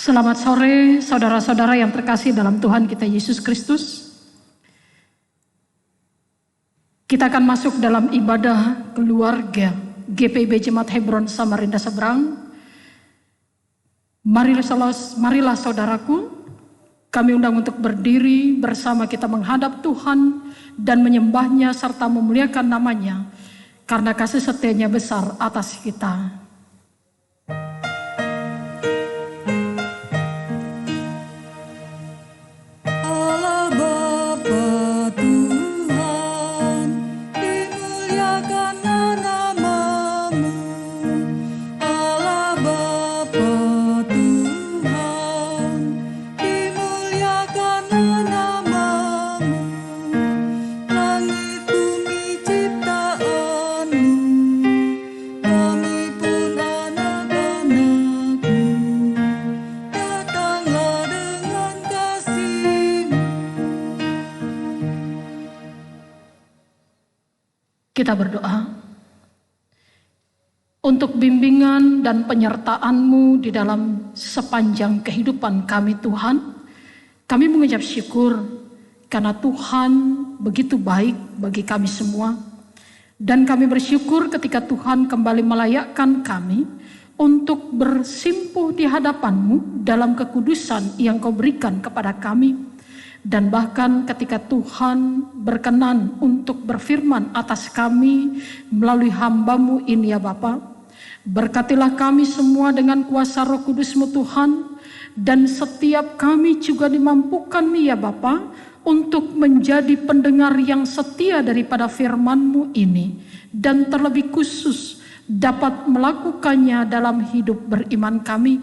Selamat sore saudara-saudara yang terkasih dalam Tuhan kita Yesus Kristus. Kita akan masuk dalam ibadah keluarga GPIB Jemaat Hebron Samarinda Seberang. Marilah saudaraku, kami undang untuk berdiri bersama kita menghadap Tuhan dan menyembahnya serta memuliakan namanya karena kasih setianya besar atas kita. Kita berdoa untuk bimbingan dan penyertaan-Mu di dalam sepanjang kehidupan kami Tuhan. Kami mengucap syukur karena Tuhan begitu baik bagi kami semua. Dan kami bersyukur ketika Tuhan kembali melayakkan kami untuk bersimpuh di hadapan-Mu dalam kekudusan yang Kau berikan kepada kami. Dan bahkan ketika Tuhan berkenan untuk berfirman atas kami melalui hamba-Mu ini ya Bapa, berkatilah kami semua dengan kuasa Roh Kudus-Mu Tuhan, dan setiap kami juga dimampukan ya Bapa untuk menjadi pendengar yang setia daripada firman-Mu ini, dan terlebih khusus dapat melakukannya dalam hidup beriman kami.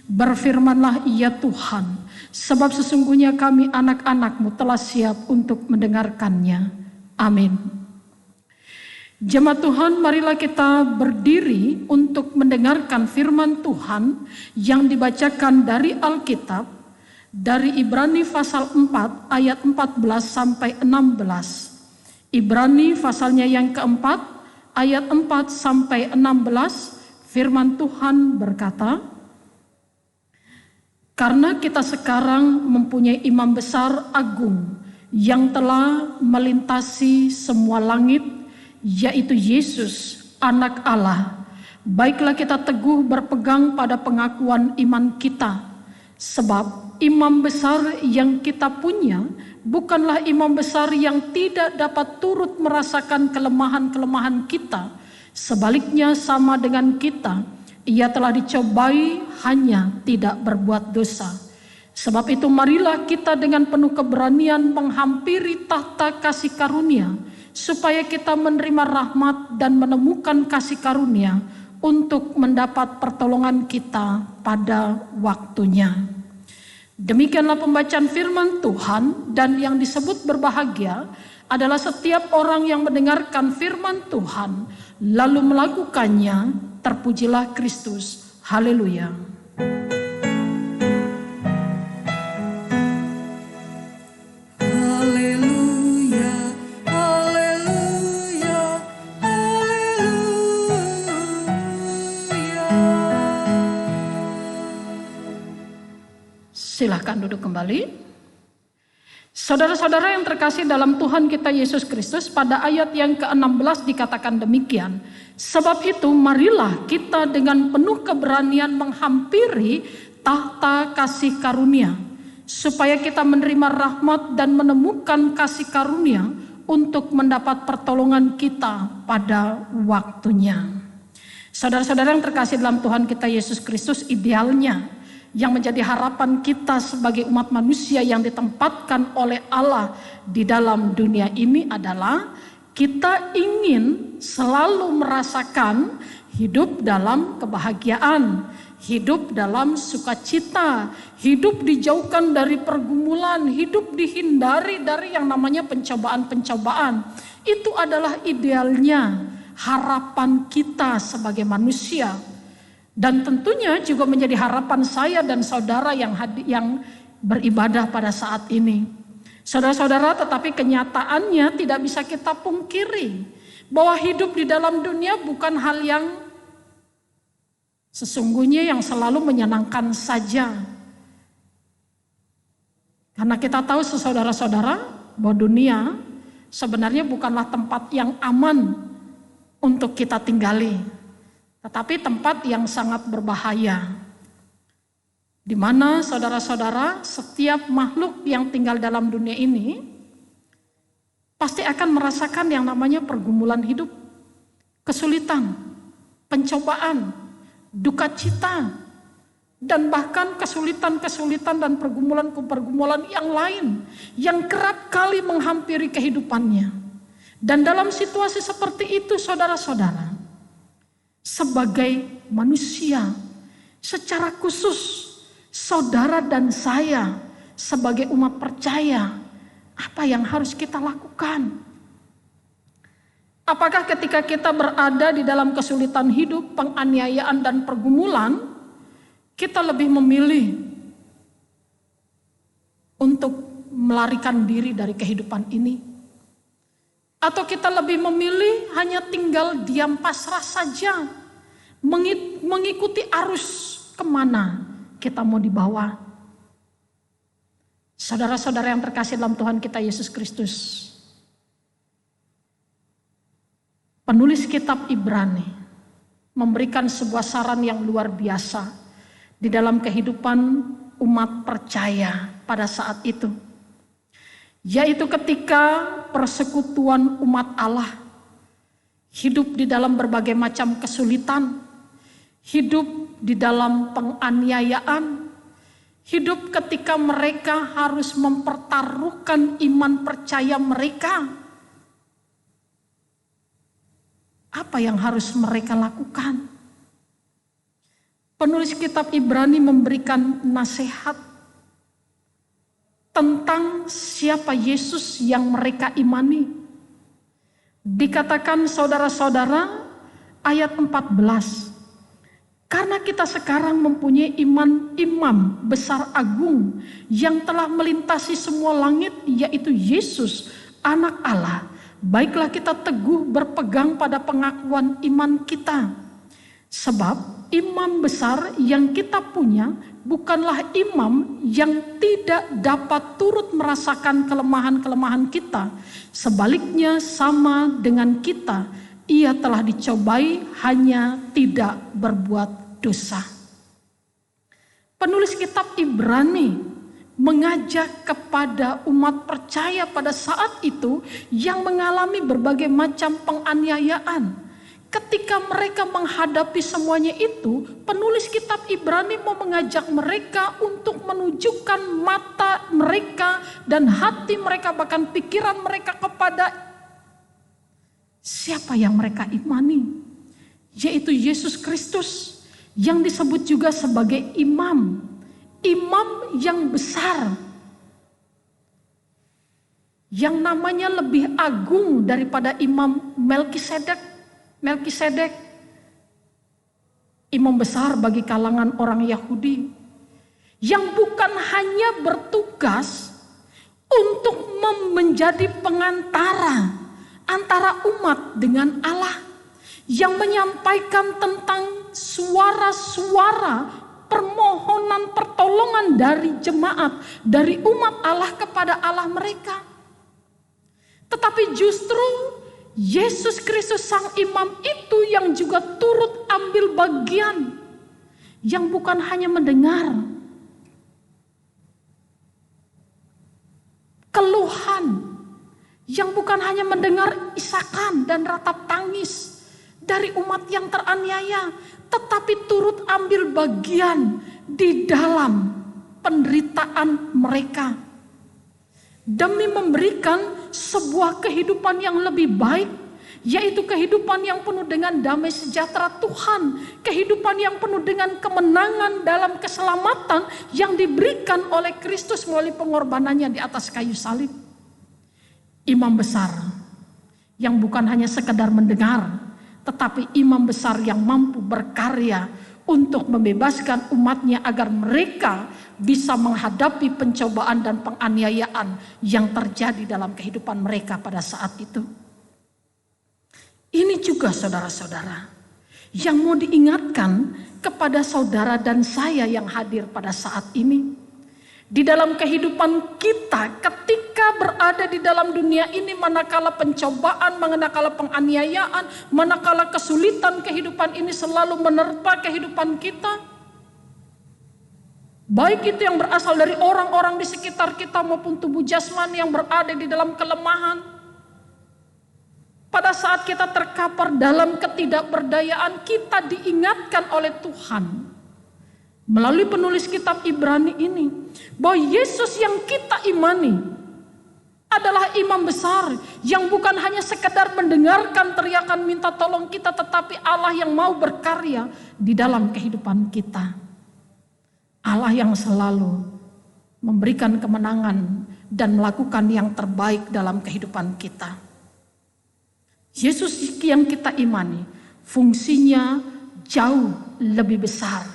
Berfirmanlah ya Tuhan, sebab sesungguhnya kami anak-anak-Mu telah siap untuk mendengarkannya. Amin. Jemaat Tuhan, marilah kita berdiri untuk mendengarkan firman Tuhan yang dibacakan dari Alkitab, dari Ibrani pasal 4 ayat 14 sampai 16. Ibrani pasalnya yang keempat ayat 4 sampai 16, firman Tuhan berkata, karena kita sekarang mempunyai imam besar agung yang telah melintasi semua langit, yaitu Yesus, anak Allah. Baiklah kita teguh berpegang pada pengakuan iman kita. Sebab imam besar yang kita punya bukanlah imam besar yang tidak dapat turut merasakan kelemahan-kelemahan kita. Sebaliknya sama dengan kita, Ia telah dicobai hanya tidak berbuat dosa. Sebab itu marilah kita dengan penuh keberanian menghampiri tahta kasih karunia, supaya kita menerima rahmat dan menemukan kasih karunia untuk mendapat pertolongan kita pada waktunya. Demikianlah pembacaan firman Tuhan, dan yang disebut berbahagia adalah setiap orang yang mendengarkan firman Tuhan lalu melakukannya. Terpujilah Kristus. Haleluya. Haleluya. Haleluya. Haleluya. Silahkan duduk kembali. Saudara-saudara yang terkasih dalam Tuhan kita Yesus Kristus, pada ayat yang ke-16 dikatakan demikian. Sebab itu marilah kita dengan penuh keberanian menghampiri tahta kasih karunia, supaya kita menerima rahmat dan menemukan kasih karunia untuk mendapat pertolongan kita pada waktunya. Saudara-saudara yang terkasih dalam Tuhan kita Yesus Kristus, idealnya yang menjadi harapan kita sebagai umat manusia yang ditempatkan oleh Allah di dalam dunia ini adalah kita ingin selalu merasakan hidup dalam kebahagiaan, hidup dalam sukacita, hidup dijauhkan dari pergumulan, hidup dihindari dari yang namanya pencobaan-pencobaan. Itu adalah idealnya harapan kita sebagai manusia. Dan tentunya juga menjadi harapan saya dan saudara yang beribadah pada saat ini. Saudara-saudara, tetapi kenyataannya tidak bisa kita pungkiri bahwa hidup di dalam dunia bukan hal yang sesungguhnya yang selalu menyenangkan saja. Karena kita tahu saudara-saudara bahwa dunia sebenarnya bukanlah tempat yang aman untuk kita tinggali, tetapi tempat yang sangat berbahaya. Di mana saudara-saudara, setiap makhluk yang tinggal dalam dunia ini pasti akan merasakan yang namanya pergumulan hidup, kesulitan, pencobaan, duka cita, dan bahkan kesulitan-kesulitan dan pergumulan-pergumulan yang lain yang kerap kali menghampiri kehidupannya. Dan dalam situasi seperti itu saudara-saudara, sebagai manusia, secara khusus saudara dan saya sebagai umat percaya, apa yang harus kita lakukan? Apakah ketika kita berada di dalam kesulitan hidup, penganiayaan dan pergumulan, kita lebih memilih untuk melarikan diri dari kehidupan ini? Atau kita lebih memilih hanya tinggal diam pasrah saja, mengikuti arus kemana kita mau dibawa? Saudara-saudara yang terkasih dalam Tuhan kita Yesus Kristus, penulis kitab Ibrani memberikan sebuah saran yang luar biasa di dalam kehidupan umat percaya pada saat itu, yaitu ketika persekutuan umat Allah hidup di dalam berbagai macam kesulitan, hidup di dalam penganiayaan, hidup ketika mereka harus mempertaruhkan iman percaya mereka. Apa yang harus mereka lakukan? Penulis kitab Ibrani memberikan nasihat tentang siapa Yesus yang mereka imani. Dikatakan saudara-saudara, ayat 14, karena kita sekarang mempunyai imam besar agung yang telah melintasi semua langit, yaitu Yesus anak Allah. Baiklah kita teguh berpegang pada pengakuan iman kita. Sebab imam besar yang kita punya bukanlah imam yang tidak dapat turut merasakan kelemahan-kelemahan kita. Sebaliknya sama dengan kita, ia telah dicobai hanya tidak berbuat dosa. Penulis kitab Ibrani mengajak kepada umat percaya pada saat itu yang mengalami berbagai macam penganiayaan. Ketika mereka menghadapi semuanya itu, penulis kitab Ibrani mau mengajak mereka untuk menunjukkan mata mereka dan hati mereka, bahkan pikiran mereka kepada siapa yang mereka imani, yaitu Yesus Kristus yang disebut juga sebagai imam yang besar, yang namanya lebih agung daripada imam Melkisedek, imam besar bagi kalangan orang Yahudi, yang bukan hanya bertugas untuk menjadi pengantara antara umat dengan Allah, yang menyampaikan tentang suara-suara permohonan pertolongan dari jemaat, dari umat Allah kepada Allah mereka. Tetapi justru Yesus Kristus sang imam itu yang juga turut ambil bagian, yang bukan hanya mendengar keluhan, yang bukan hanya mendengar isakan dan ratap tangis dari umat yang teraniaya, tetapi turut ambil bagian di dalam penderitaan mereka demi memberikan sebuah kehidupan yang lebih baik, yaitu kehidupan yang penuh dengan damai sejahtera Tuhan, kehidupan yang penuh dengan kemenangan dalam keselamatan yang diberikan oleh Kristus melalui pengorbanannya di atas kayu salib. Imam besar yang bukan hanya sekedar mendengar, tetapi imam besar yang mampu berkarya untuk membebaskan umatnya agar mereka bisa menghadapi pencobaan dan penganiayaan yang terjadi dalam kehidupan mereka pada saat itu. Ini juga saudara-saudara yang mau diingatkan kepada saudara dan saya yang hadir pada saat ini. di dalam kehidupan kita ketika berada di dalam dunia ini, manakala pencobaan, manakala penganiayaan, manakala kesulitan kehidupan ini selalu menerpa kehidupan kita. Baik itu yang berasal dari orang-orang di sekitar kita maupun tubuh jasmani yang berada di dalam kelemahan. Pada saat kita terkapar dalam ketidakberdayaan, kita diingatkan oleh Tuhan melalui penulis kitab Ibrani ini, bahwa Yesus yang kita imani adalah imam besar yang bukan hanya sekedar mendengarkan teriakan minta tolong kita, tetapi Allah yang mau berkarya di dalam kehidupan kita. Allah yang selalu memberikan kemenangan dan melakukan yang terbaik dalam kehidupan kita. Yesus yang kita imani fungsinya jauh lebih besar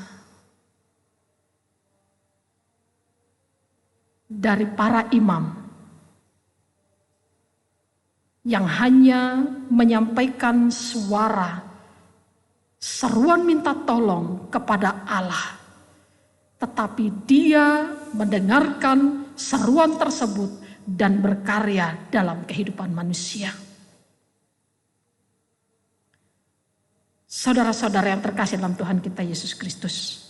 dari para imam yang hanya menyampaikan suara seruan minta tolong kepada Allah, tetapi dia mendengarkan seruan tersebut dan berkarya dalam kehidupan manusia. Saudara-saudara yang terkasih dalam Tuhan kita Yesus Kristus,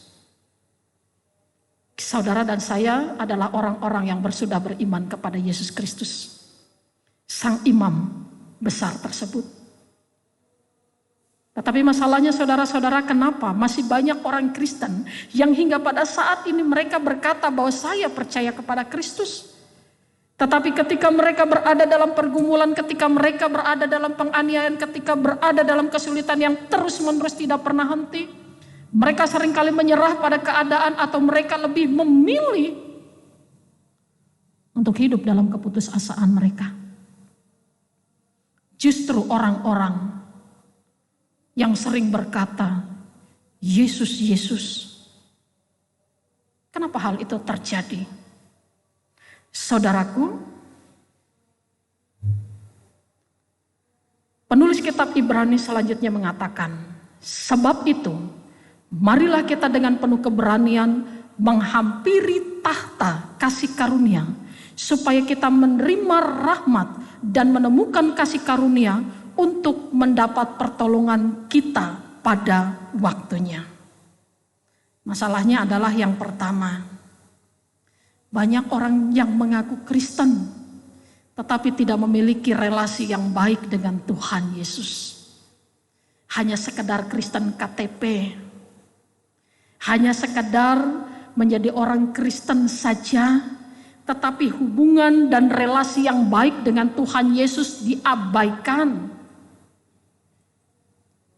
saudara dan saya adalah orang-orang yang sudah beriman kepada Yesus Kristus, sang imam besar tersebut. Tetapi masalahnya saudara-saudara, kenapa masih banyak orang Kristen yang hingga pada saat ini mereka berkata bahwa saya percaya kepada Kristus, tetapi ketika mereka berada dalam pergumulan, ketika mereka berada dalam penganiayaan, ketika berada dalam kesulitan yang terus-menerus tidak pernah henti, mereka seringkali menyerah pada keadaan atau mereka lebih memilih untuk hidup dalam keputusasaan mereka. Justru orang-orang yang sering berkata, Yesus, Yesus. Kenapa hal itu terjadi? Saudaraku, penulis kitab Ibrani selanjutnya mengatakan, sebab itu, marilah kita dengan penuh keberanian menghampiri tahta kasih karunia, supaya kita menerima rahmat dan menemukan kasih karunia untuk mendapat pertolongan kita pada waktunya. Masalahnya adalah yang pertama, banyak orang yang mengaku Kristen tetapi tidak memiliki relasi yang baik dengan Tuhan Yesus. Hanya sekedar Kristen KTP, hanya sekedar menjadi orang Kristen saja, tetapi hubungan dan relasi yang baik dengan Tuhan Yesus diabaikan.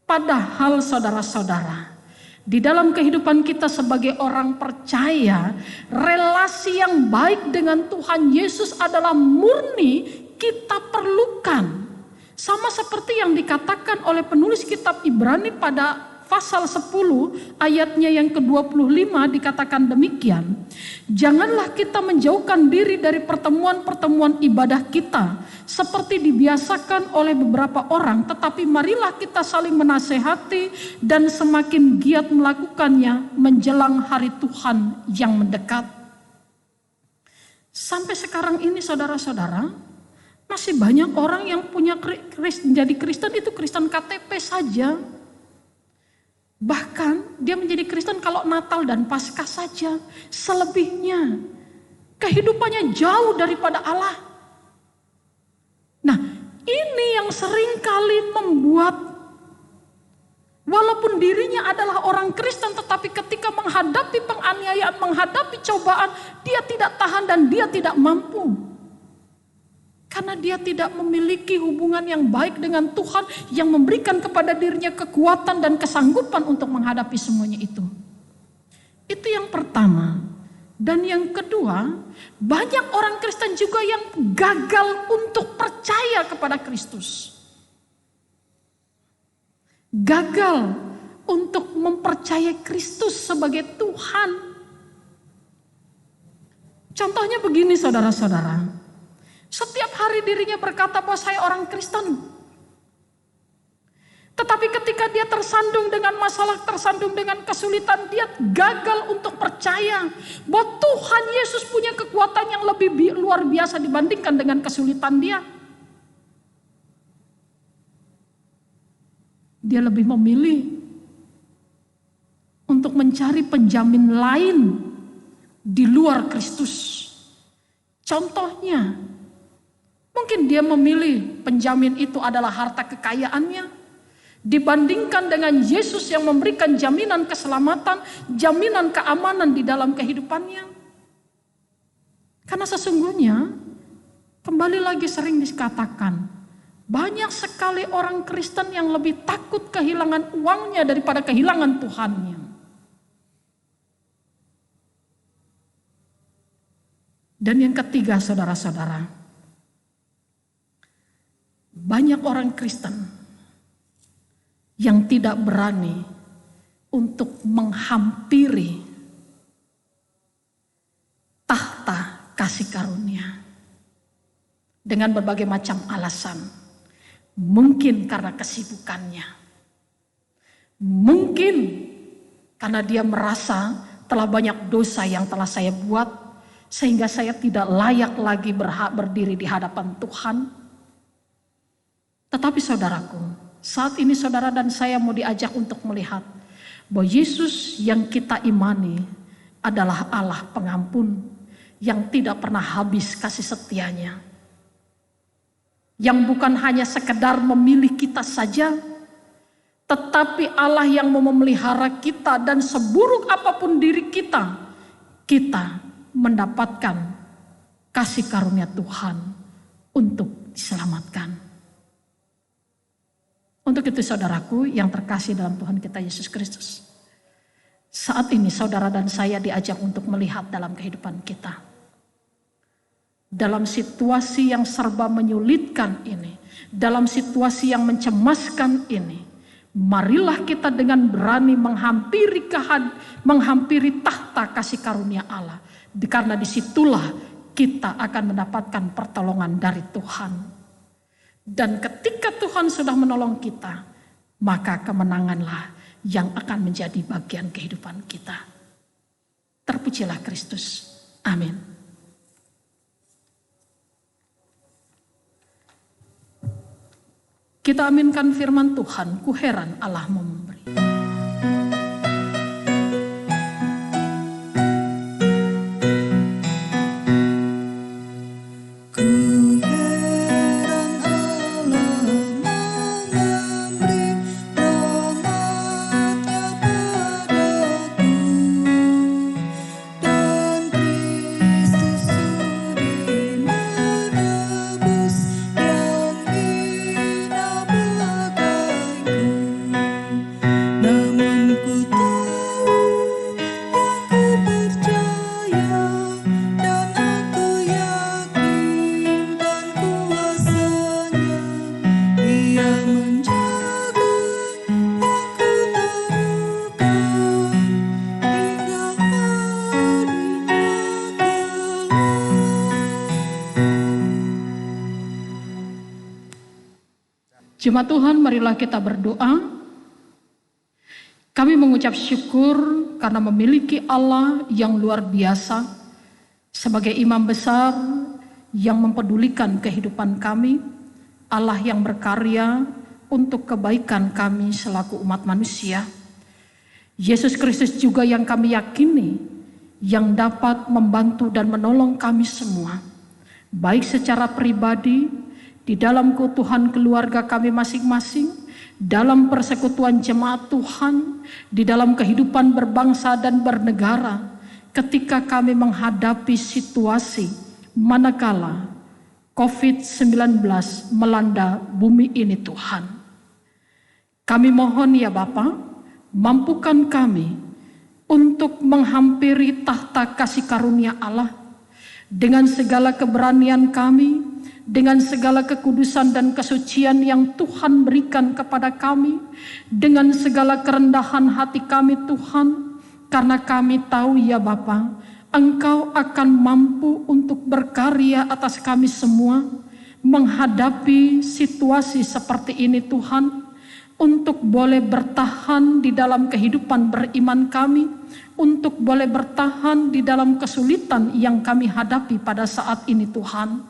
Padahal saudara-saudara, di dalam kehidupan kita sebagai orang percaya, relasi yang baik dengan Tuhan Yesus adalah murni kita perlukan. Sama seperti yang dikatakan oleh penulis kitab Ibrani pada pasal 10 ayatnya yang ke-25 dikatakan demikian. Janganlah kita menjauhkan diri dari pertemuan-pertemuan ibadah kita seperti dibiasakan oleh beberapa orang, tetapi marilah kita saling menasehati dan semakin giat melakukannya menjelang hari Tuhan yang mendekat. Sampai sekarang ini saudara-saudara, masih banyak orang yang punya jadi Kristen itu Kristen KTP saja. Bahkan dia menjadi Kristen kalau Natal dan Paskah saja. Selebihnya kehidupannya jauh daripada Allah. Nah, ini yang seringkali membuat walaupun dirinya adalah orang Kristen, tetapi ketika menghadapi penganiayaan, menghadapi cobaan, dia tidak tahan dan dia tidak mampu. Karena dia tidak memiliki hubungan yang baik dengan Tuhan yang memberikan kepada dirinya kekuatan dan kesanggupan untuk menghadapi semuanya itu. Itu yang pertama. Dan yang kedua, banyak orang Kristen juga yang gagal untuk percaya kepada Kristus. Gagal untuk mempercayai Kristus sebagai Tuhan. Contohnya begini saudara-saudara. Setiap hari dirinya berkata bahwa saya orang Kristen. Tetapi ketika dia tersandung dengan masalah, tersandung dengan kesulitan, dia gagal untuk percaya bahwa Tuhan Yesus punya kekuatan yang lebih luar biasa dibandingkan dengan kesulitan dia. Dia lebih memilih untuk mencari penjamin lain di luar Kristus. Contohnya, mungkin dia memilih penjamin itu adalah harta kekayaannya, dibandingkan dengan Yesus yang memberikan jaminan keselamatan, jaminan keamanan di dalam kehidupannya. Karena sesungguhnya, kembali lagi sering dikatakan, banyak sekali orang Kristen yang lebih takut kehilangan uangnya daripada kehilangan Tuhannya. Dan yang ketiga, saudara-saudara, banyak orang Kristen yang tidak berani untuk menghampiri tahta kasih karunia dengan berbagai macam alasan. Mungkin karena kesibukannya, mungkin karena dia merasa telah banyak dosa yang telah saya buat, sehingga saya tidak layak lagi berdiri di hadapan Tuhan. Tetapi saudaraku, saat ini saudara dan saya mau diajak untuk melihat bahwa Yesus yang kita imani adalah Allah pengampun yang tidak pernah habis kasih setianya. Yang bukan hanya sekedar memilih kita saja, tetapi Allah yang mau memelihara kita, dan seburuk apapun diri kita, kita mendapatkan kasih karunia Tuhan untuk diselamatkan. Untuk itu saudaraku yang terkasih dalam Tuhan kita Yesus Kristus, saat ini saudara dan saya diajak untuk melihat dalam kehidupan kita. Dalam situasi yang serba menyulitkan ini, dalam situasi yang mencemaskan ini, marilah kita dengan berani menghampiri tahta kasih karunia Allah. Karena disitulah kita akan mendapatkan pertolongan dari Tuhan. Dan ketika Tuhan sudah menolong kita, maka kemenanganlah yang akan menjadi bagian kehidupan kita. Terpujilah Kristus. Amin. Kita aminkan firman Tuhan, ku heran Allah memberi. Jemaat Tuhan, marilah kita berdoa. Kami mengucap syukur karena memiliki Allah yang luar biasa sebagai imam besar yang mempedulikan kehidupan kami, Allah yang berkarya untuk kebaikan kami selaku umat manusia. Yesus Kristus juga yang kami yakini yang dapat membantu dan menolong kami semua, baik secara pribadi, di dalam keutuhan keluarga kami masing-masing, dalam persekutuan jemaat Tuhan, di dalam kehidupan berbangsa dan bernegara, ketika kami menghadapi situasi manakala COVID-19 melanda bumi ini Tuhan. Kami mohon ya Bapa, mampukan kami untuk menghampiri tahta kasih karunia Allah dengan segala keberanian kami, dengan segala kekudusan dan kesucian yang Tuhan berikan kepada kami, dengan segala kerendahan hati kami Tuhan, karena kami tahu ya Bapa, Engkau akan mampu untuk berkarya atas kami semua, menghadapi situasi seperti ini Tuhan, untuk boleh bertahan di dalam kehidupan beriman kami, untuk boleh bertahan di dalam kesulitan yang kami hadapi pada saat ini Tuhan.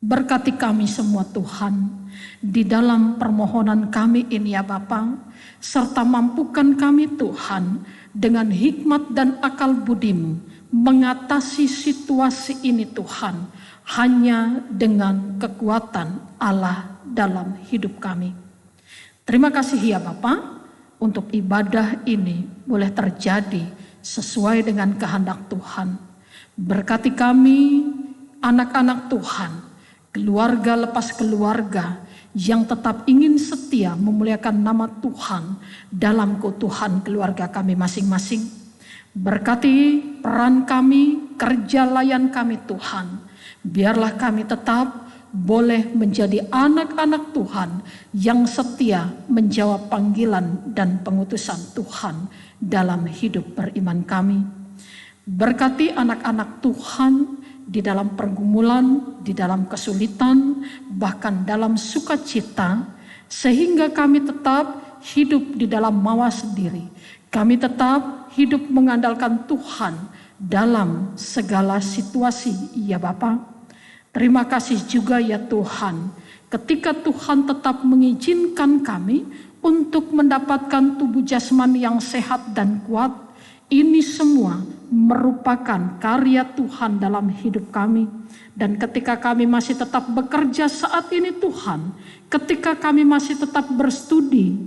Berkati kami semua Tuhan, di dalam permohonan kami ini ya Bapa, serta mampukan kami Tuhan, dengan hikmat dan akal budi-Mu, mengatasi situasi ini Tuhan, hanya dengan kekuatan Allah dalam hidup kami. Terima kasih ya Bapa, untuk ibadah ini boleh terjadi sesuai dengan kehendak Tuhan. Berkati kami, anak-anak Tuhan, keluarga lepas keluarga, yang tetap ingin setia memuliakan nama Tuhan dalam keutuhan keluarga kami masing-masing. Berkati peran kami, kerja layan kami Tuhan. Biarlah kami tetap boleh menjadi anak-anak Tuhan yang setia menjawab panggilan dan pengutusan Tuhan dalam hidup beriman kami. Berkati anak-anak Tuhan di dalam pergumulan, di dalam kesulitan, bahkan dalam sukacita, sehingga kami tetap hidup di dalam mawas diri. Kami tetap hidup mengandalkan Tuhan dalam segala situasi ya Bapa. Terima kasih juga ya Tuhan, ketika Tuhan tetap mengizinkan kami untuk mendapatkan tubuh jasmani yang sehat dan kuat. Ini semua merupakan karya Tuhan dalam hidup kami. Dan ketika kami masih tetap bekerja saat ini Tuhan, ketika kami masih tetap berstudi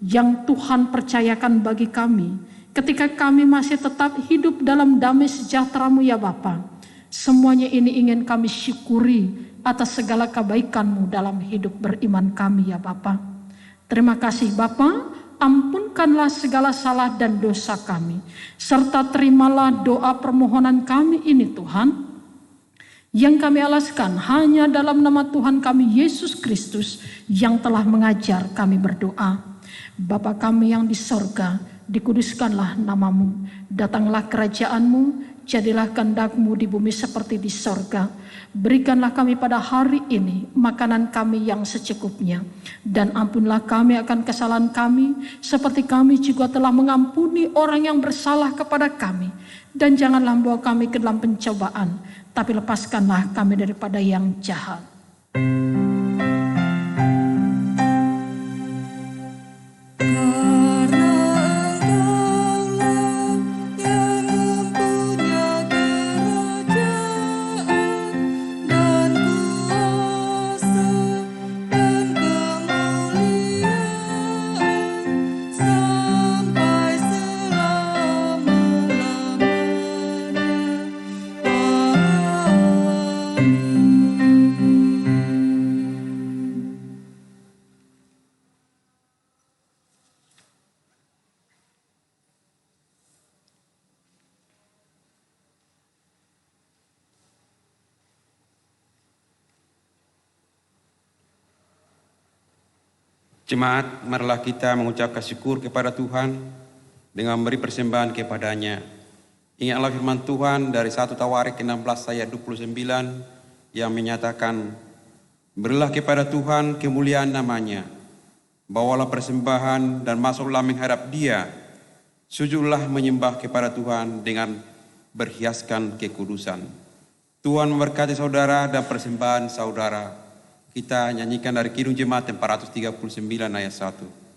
yang Tuhan percayakan bagi kami, ketika kami masih tetap hidup dalam damai sejahtera-Mu ya Bapa, semuanya ini ingin kami syukuri atas segala kebaikan-Mu dalam hidup beriman kami ya Bapa. Terima kasih Bapa, ampunkanlah segala salah dan dosa kami, serta terimalah doa permohonan kami ini Tuhan, yang kami alaskan hanya dalam nama Tuhan kami Yesus Kristus yang telah mengajar kami berdoa. Bapa kami yang di sorga, dikuduskanlah nama-Mu, datanglah kerajaan-Mu, jadilah kehendak-Mu di bumi seperti di sorga. Berikanlah kami pada hari ini makanan kami yang secukupnya. Dan ampunlah kami akan kesalahan kami, seperti kami juga telah mengampuni orang yang bersalah kepada kami. Dan janganlah membawa kami ke dalam pencobaan, tapi lepaskanlah kami daripada yang jahat. Jemaat, marilah kita mengucapkan syukur kepada Tuhan dengan memberi persembahan kepada-Nya. Ingatlah firman Tuhan dari 1 Tawarik 16 ayat 29 yang menyatakan, berilah kepada Tuhan kemuliaan nama-Nya, bawalah persembahan dan masuklah menghadap Dia, sujudlah menyembah kepada Tuhan dengan berhiaskan kekudusan. Tuhan memberkati saudara dan persembahan saudara. Kita nyanyikan dari Kidung Jemaat 439 ayat 1.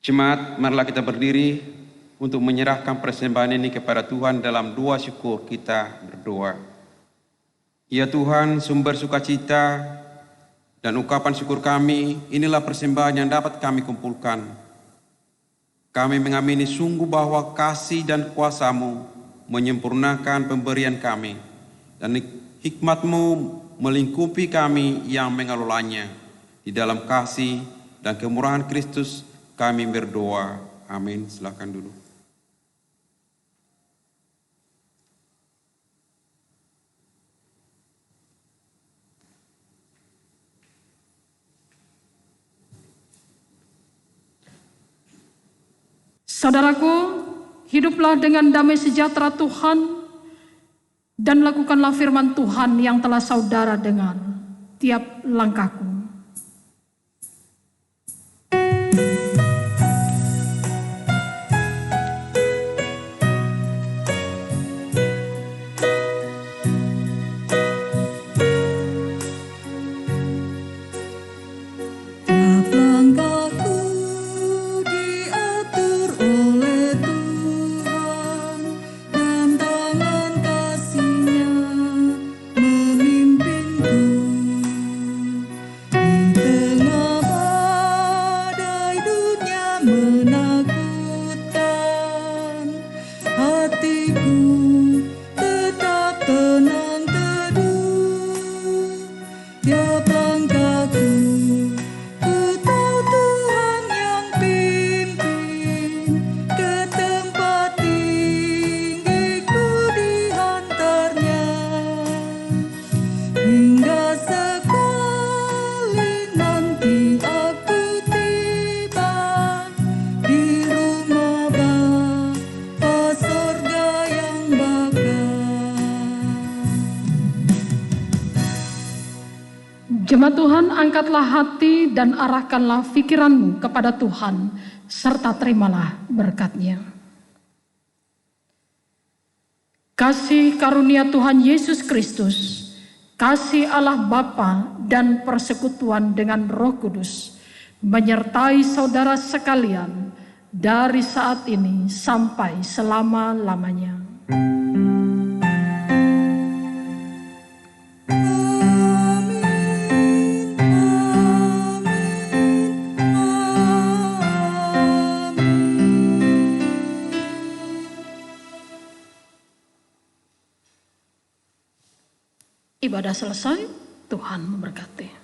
Jemaat, marilah kita berdiri untuk menyerahkan persembahan ini kepada Tuhan dalam doa syukur kita berdoa. Ya Tuhan, sumber sukacita dan ungkapan syukur kami, inilah persembahan yang dapat kami kumpulkan. Kami mengamini sungguh bahwa kasih dan kuasa-Mu menyempurnakan pemberian kami, dan hikmat-Mu melingkupi kami yang mengelolanya. Di dalam kasih dan kemurahan Kristus kami berdoa. Amin. Silakan dulu. Saudaraku, hiduplah dengan damai sejahtera Tuhan dan lakukanlah firman Tuhan yang telah saudara dengar. Tiap langkahku. Jemaat Tuhan, angkatlah hati dan arahkanlah pikiranmu kepada Tuhan, serta terimalah berkat-Nya. Kasih karunia Tuhan Yesus Kristus, kasih Allah Bapa dan persekutuan dengan Roh Kudus, menyertai saudara sekalian dari saat ini sampai selama-lamanya. Ibadah selesai, Tuhan memberkati.